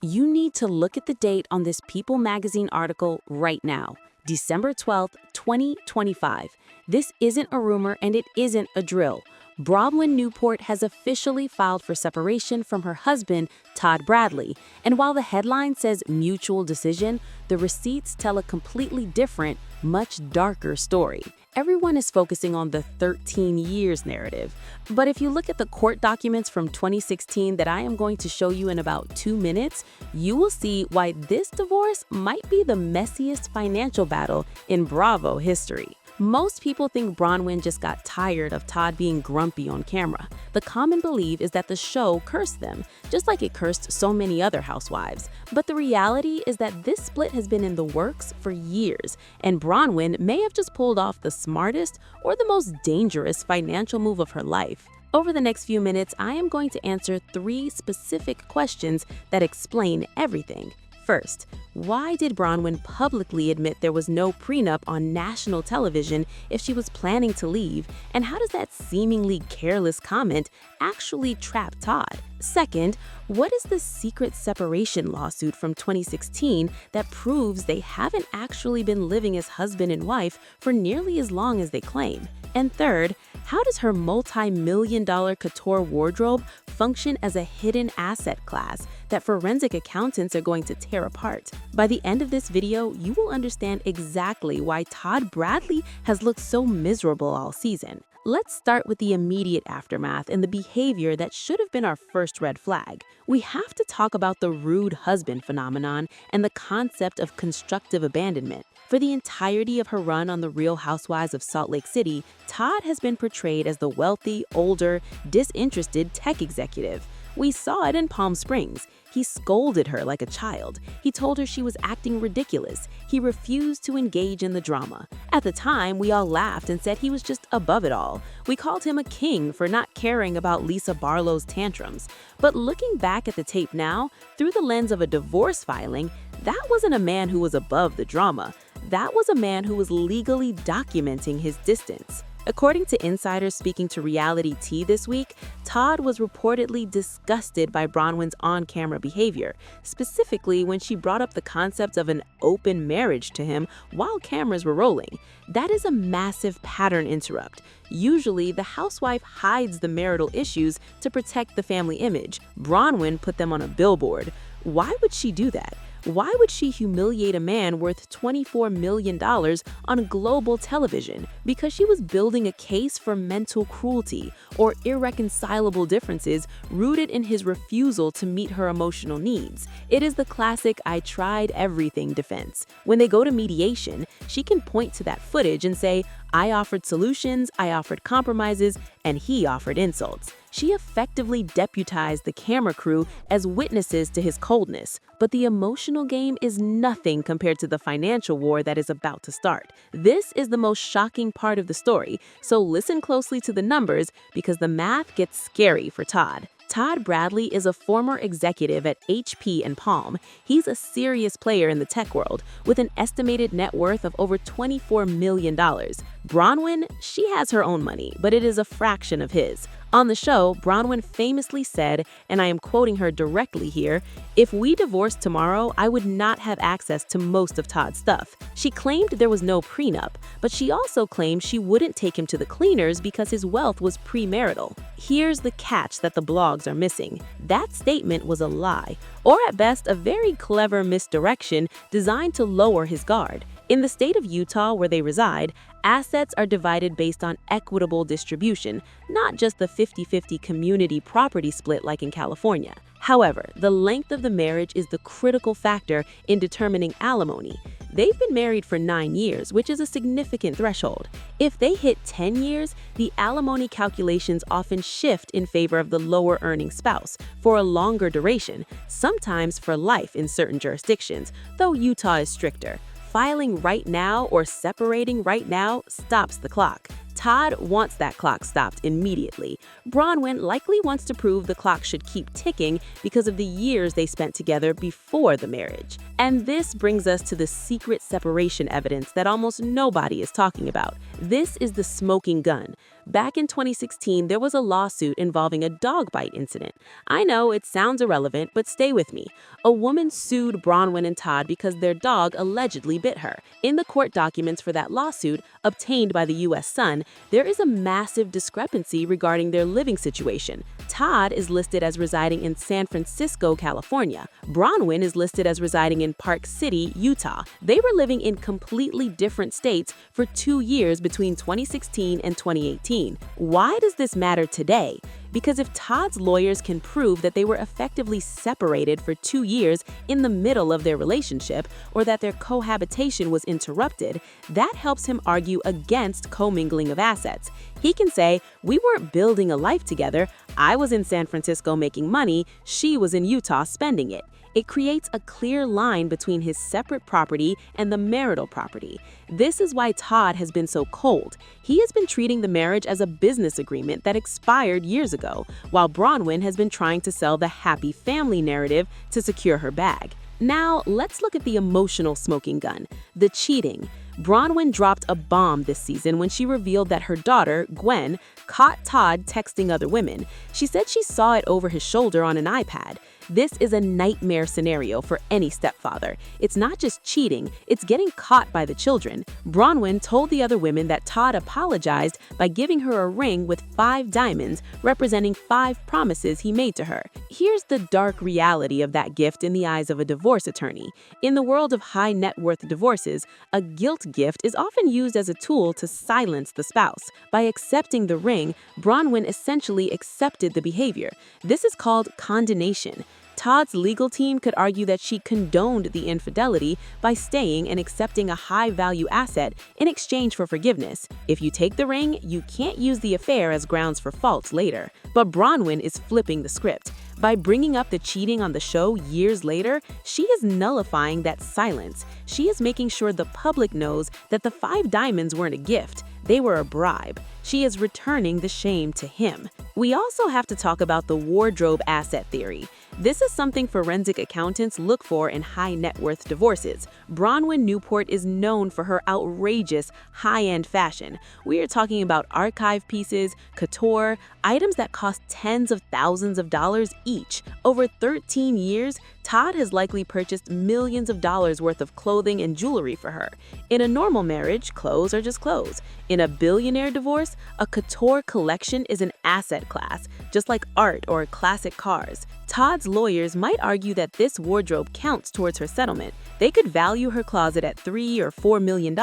you need to look at the date on this People magazine article right now, December 12th, 2025. This isn't a rumor and it isn't a drill. Bronwyn Newport has officially filed for separation from her husband, Todd Bradley, and while the headline says mutual decision, the receipts tell a completely different, much darker story. Everyone is focusing on the 13 years narrative, but if you look at the court documents from 2016 that I am going to show you in about 2 minutes, you will see why this divorce might be the messiest financial battle in Bravo history. Most people think Bronwyn just got tired of Todd being grumpy on camera. The common belief is that the show cursed them, just like it cursed so many other housewives. But the reality is that this split has been in the works for years, and Bronwyn may have just pulled off the smartest or the most dangerous financial move of her life. Over the next few minutes, I am going to answer 3 specific questions that explain everything. First, why did Bronwyn publicly admit there was no prenup on national television if she was planning to leave? And how does that seemingly careless comment actually trap Todd? Second, what is the secret separation lawsuit from 2016 that proves they haven't actually been living as husband and wife for nearly as long as they claim? And third, how does her multi-million-dollar couture wardrobe function as a hidden asset class that forensic accountants are going to tear apart? By the end of this video, you will understand exactly why Todd Bradley has looked so miserable all season. Let's start with the immediate aftermath and the behavior that should have been our first red flag. We have to talk about the rude husband phenomenon and the concept of constructive abandonment. For the entirety of her run on The Real Housewives of Salt Lake City, Todd has been portrayed as the wealthy, older, disinterested tech executive. We saw it in Palm Springs. He scolded her like a child. He told her she was acting ridiculous. He refused to engage in the drama. At the time, we all laughed and said he was just above it all. We called him a king for not caring about Lisa Barlow's tantrums. But looking back at the tape now, through the lens of a divorce filing, that wasn't a man who was above the drama. That was a man who was legally documenting his distance. According to insiders speaking to Reality Tea this week, Todd was reportedly disgusted by Bronwyn's on-camera behavior, specifically when she brought up the concept of an open marriage to him while cameras were rolling. That is a massive pattern interrupt. Usually, the housewife hides the marital issues to protect the family image. Bronwyn put them on a billboard. Why would she do that? Why would she humiliate a man worth $24 million on global television? Because she was building a case for mental cruelty or irreconcilable differences rooted in his refusal to meet her emotional needs. It is the classic "I tried everything" defense. When they go to mediation, she can point to that footage and say, "I offered solutions, I offered compromises, and he offered insults." She effectively deputized the camera crew as witnesses to his coldness. But the emotional game is nothing compared to the financial war that is about to start. This is the most shocking part of the story, so listen closely to the numbers because the math gets scary for Todd. Todd Bradley is a former executive at HP and Palm. He's a serious player in the tech world with an estimated net worth of over $24 million. Bronwyn, she has her own money, but it is a fraction of his. On the show, Bronwyn famously said, and I am quoting her directly here, "If we divorced tomorrow, I would not have access to most of Todd's stuff." She claimed there was no prenup, but she also claimed she wouldn't take him to the cleaners because his wealth was premarital. Here's the catch that the blogs are missing. That statement was a lie, or at best a very clever misdirection designed to lower his guard. In the state of Utah where they reside, assets are divided based on equitable distribution, not just the 50-50 community property split like in California. However, the length of the marriage is the critical factor in determining alimony. They've been married for 9 years, which is a significant threshold. If they hit 10 years, the alimony calculations often shift in favor of the lower earning spouse for a longer duration, sometimes for life in certain jurisdictions, though Utah is stricter. Filing right now or separating right now stops the clock. Todd wants that clock stopped immediately. Bronwyn likely wants to prove the clock should keep ticking because of the years they spent together before the marriage. And this brings us to the secret separation evidence that almost nobody is talking about. This is the smoking gun. Back in 2016, there was a lawsuit involving a dog bite incident. I know it sounds irrelevant, but stay with me. A woman sued Bronwyn and Todd because their dog allegedly bit her. In the court documents for that lawsuit, obtained by the U.S. Sun, there is a massive discrepancy regarding their living situation. Todd is listed as residing in San Francisco, California. Bronwyn is listed as residing in Park City, Utah. They were living in completely different states for 2 years between 2016 and 2018. Why does this matter today? Because if Todd's lawyers can prove that they were effectively separated for 2 years in the middle of their relationship, or that their cohabitation was interrupted, that helps him argue against commingling of assets. He can say, "We weren't building a life together. I was in San Francisco making money, she was in Utah spending it." It creates a clear line between his separate property and the marital property. This is why Todd has been so cold. He has been treating the marriage as a business agreement that expired years ago, while Bronwyn has been trying to sell the happy family narrative to secure her bag. Now, let's look at the emotional smoking gun, the cheating. Bronwyn dropped a bomb this season when she revealed that her daughter, Gwen, caught Todd texting other women. She said she saw it over his shoulder on an iPad. This is a nightmare scenario for any stepfather. It's not just cheating, it's getting caught by the children. Bronwyn told the other women that Todd apologized by giving her a ring with 5 diamonds, representing 5 promises he made to her. Here's the dark reality of that gift in the eyes of a divorce attorney. In the world of high net worth divorces, a guilt gift is often used as a tool to silence the spouse. By accepting the ring, Bronwyn essentially accepted the behavior. This is called condonation. Todd's legal team could argue that she condoned the infidelity by staying and accepting a high-value asset in exchange for forgiveness. If you take the ring, you can't use the affair as grounds for fault later. But Bronwyn is flipping the script. By bringing up the cheating on the show years later, she is nullifying that silence. She is making sure the public knows that the 5 diamonds weren't a gift. They were a bribe. She is returning the shame to him. We also have to talk about the wardrobe asset theory. This is something forensic accountants look for in high net worth divorces. Bronwyn Newport is known for her outrageous high-end fashion. We are talking about archive pieces, couture, items that cost tens of thousands of dollars each. Over 13 years, Todd has likely purchased millions of dollars worth of clothing and jewelry for her. In a normal marriage, clothes are just clothes. In a billionaire divorce, a couture collection is an asset class, just like art or classic cars. Todd's lawyers might argue that this wardrobe counts towards her settlement. They could value her closet at $3 or $4 million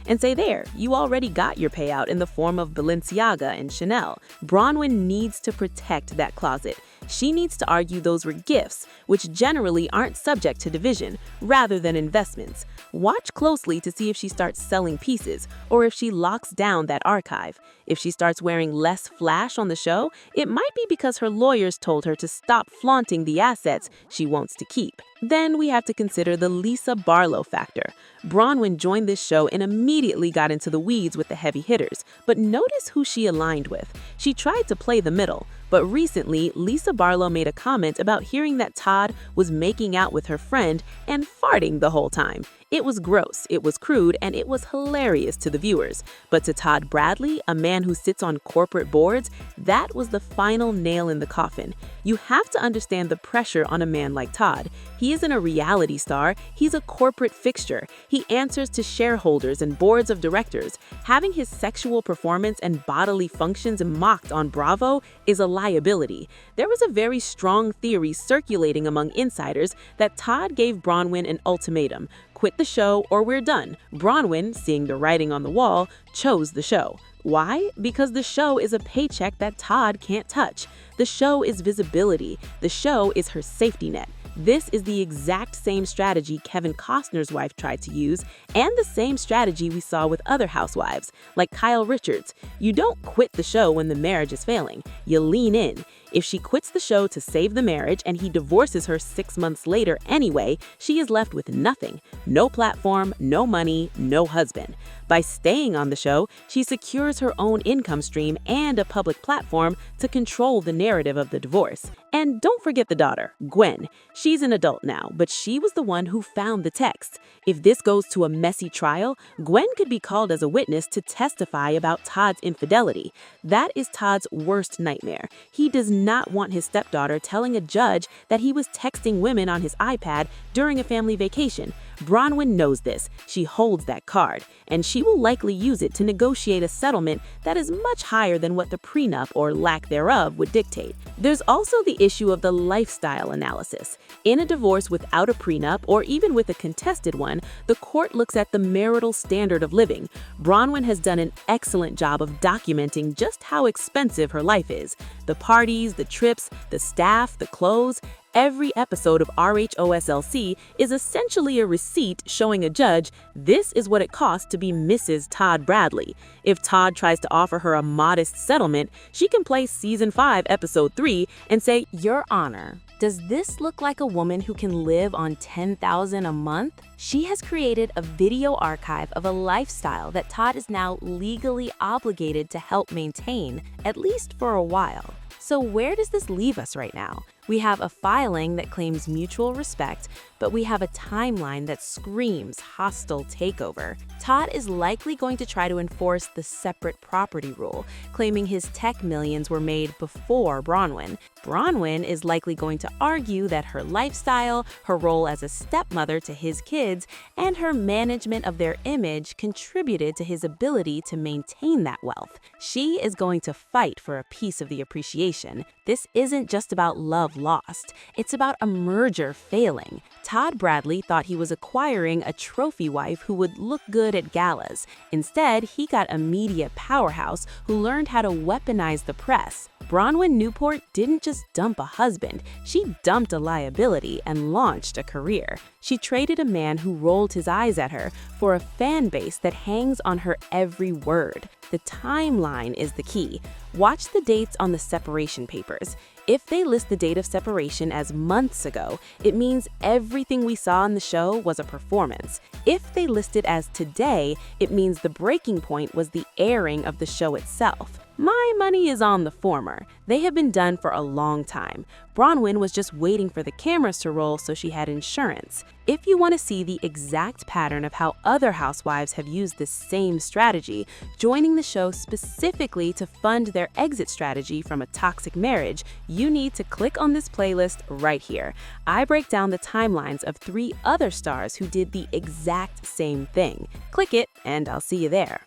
and say, "There, you already got your payout in the form of Balenciaga and Chanel." Bronwyn needs to protect that closet. She needs to argue those were gifts, which generally aren't subject to division, rather than investments. Watch closely to see if she starts selling pieces, or if she locks down that archive. If she starts wearing less flash on the show, it might be because her lawyers told her to stop flaunting the assets she wants to keep. Then we have to consider the Lisa Barlow factor. Bronwyn joined this show and immediately got into the weeds with the heavy hitters, but notice who she aligned with. She tried to play the middle, but recently, Lisa Barlow made a comment about hearing that Todd was making out with her friend and farting the whole time. It was gross, it was crude, and it was hilarious to the viewers. But to Todd Bradley, a man who sits on corporate boards, that was the final nail in the coffin. You have to understand the pressure on a man like Todd. He isn't a reality star, he's a corporate fixture. He answers to shareholders and boards of directors. Having his sexual performance and bodily functions mocked on Bravo is a liability. There was a very strong theory circulating among insiders that Todd gave Bronwyn an ultimatum: quit the show or we're done. Bronwyn, seeing the writing on the wall, chose the show. Why? Because the show is a paycheck that Todd can't touch. The show is visibility. The show is her safety net. This is the exact same strategy Kevin Costner's wife tried to use, and the same strategy we saw with other housewives, like Kyle Richards. You don't quit the show when the marriage is failing. You lean in. If she quits the show to save the marriage and he divorces her 6 months later anyway, she is left with nothing. No platform, no money, no husband. By staying on the show, she secures her own income stream and a public platform to control the narrative of the divorce. And don't forget the daughter, Gwen. She's an adult now, but she was the one who found the text. If this goes to a messy trial, Gwen could be called as a witness to testify about Todd's infidelity. That is Todd's worst nightmare. He does not want his stepdaughter telling a judge that he was texting women on his iPad during a family vacation. Bronwyn knows this. She holds that card, and she will likely use it to negotiate a settlement that is much higher than what the prenup or lack thereof would dictate. There's also the issue of the lifestyle analysis. In a divorce without a prenup, or even with a contested one, the court looks at the marital standard of living. Bronwyn has done an excellent job of documenting just how expensive her life is. The parties, the trips, the staff, the clothes. Every episode of RHOSLC is essentially a receipt showing a judge this is what it costs to be Mrs. Todd Bradley. If Todd tries to offer her a modest settlement, she can play Season 5, Episode 3 and say, "Your Honor, does this look like a woman who can live on $10,000 a month?" She has created a video archive of a lifestyle that Todd is now legally obligated to help maintain, at least for a while. So where does this leave us right now? We have a filing that claims mutual respect, but we have a timeline that screams hostile takeover. Todd is likely going to try to enforce the separate property rule, claiming his tech millions were made before Bronwyn. Bronwyn is likely going to argue that her lifestyle, her role as a stepmother to his kids, and her management of their image contributed to his ability to maintain that wealth. She is going to fight for a piece of the appreciation. This isn't just about love lost. It's about a merger failing. Todd Bradley thought he was acquiring a trophy wife who would look good at galas. Instead, he got a media powerhouse who learned how to weaponize the press. Bronwyn Newport didn't just dump a husband, she dumped a liability and launched a career. She traded a man who rolled his eyes at her for a fan base that hangs on her every word. The timeline is the key. Watch the dates on the separation papers. If they list the date of separation as months ago, it means everything we saw in the show was a performance. If they list it as today, it means the breaking point was the airing of the show itself. My money is on the former. They have been done for a long time. Bronwyn was just waiting for the cameras to roll so she had insurance. If you want to see the exact pattern of how other housewives have used this same strategy, joining the show specifically to fund their exit strategy from a toxic marriage, you need to click on this playlist right here. I break down the timelines of 3 other stars who did the exact same thing. Click it and I'll see you there.